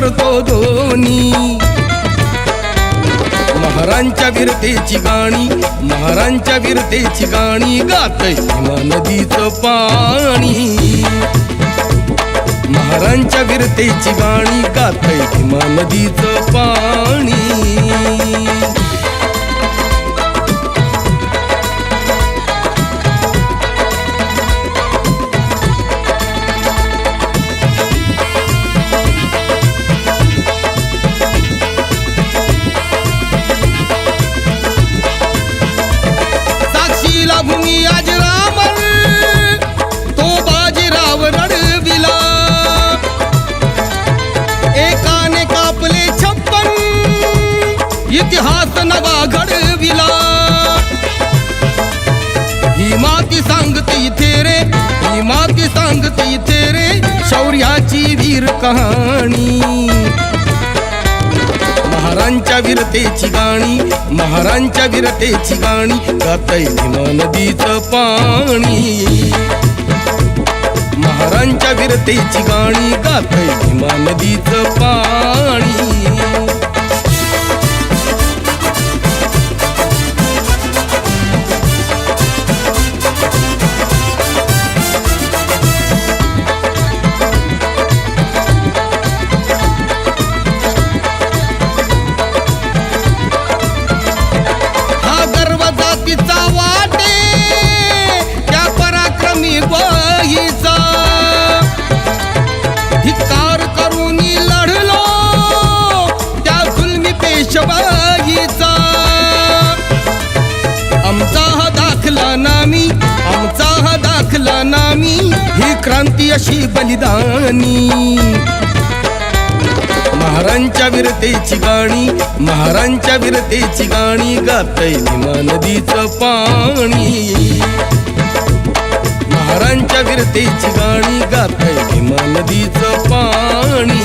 करतो दोन्ही. महारांच्या वीरतेची गाणी, महारांच्या वीरतेची गाणी गातय भीमा नदीचं पाणी. महारांच्या वीरतेची गाणी गातय भीमा नदीचं पाणी. भूमी आज रामर तो बाजीराव रडविला. एकाने कापले 56 इतिहास नवा घडविला. ही माती सांगते इथे रे, ही माती सांगते इथे रे शौर्याची वीर कहाणी. महारांच्या वीरतेची गाणी, महारांच्या वीरतेची गाणी गातय भीमा नदीचं पाणी. महारांच्या वीरतेची गाणी गातय भीमा नदीचं पाणी. वाटे त्या पराक्रमी वहीचा धिक्कार करून लढलो त्या जुलमी पेशवाईचा. आमचा हा दाखला नामी, आमचा हा दाखला नामी ही क्रांती अशी बलिदानी. महारांच्या वीरतेची गाणी, महारांच्या वीरतेची गाणी गातय भीमा नदीचं पाणी. महारांच्या वीरतेची गाणी गातय भीमा नदीचं पाणी.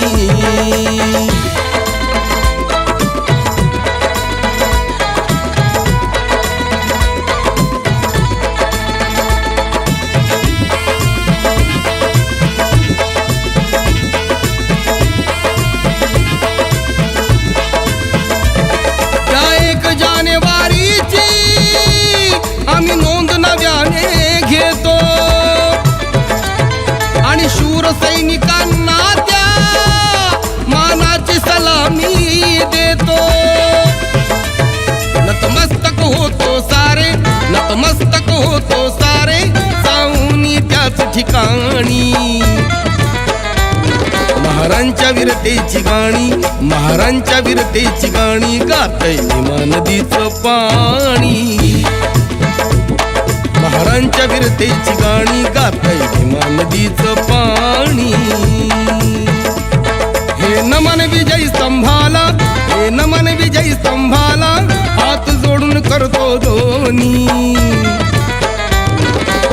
जानेवारीची आम्ही नोंद नव्याने घेतो आणि शूर सैनिकांना त्या मानाची सलामी देतो. नतमस्तक होतो सारे, नतमस्तक होतो सारे जाऊनी त्याच ठिकाणी. महारांच्या वीरतेची गाणी, महारांच्या वीरतेची गाणी गातय भीमा नदीचं पाणी. महारांच्या वीरतेची गाणी गातय भीमा नदीचं पाणी. हे नमन विजय स्तंभाला, हे नमन विजय स्तंभाला हात जोडून करतो दोन्ही.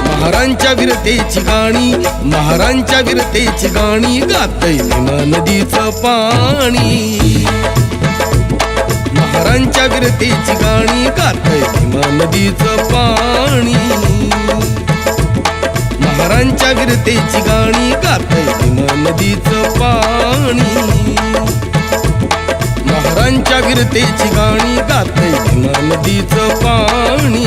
महारांच्या वीरतेची गाणी, महारांच्या वीरतेची गाणी गातय भीमा नदीचं पाणी. महारांच्या वीरतेची गाणी गातय भीमा नदीचं पाणी. महारांच्या वीरतेची गाणी गातय भीमा नदीचं पाणी. महारांच्या वीरतेची गाणी गातय भीमा नदीचं पाणी.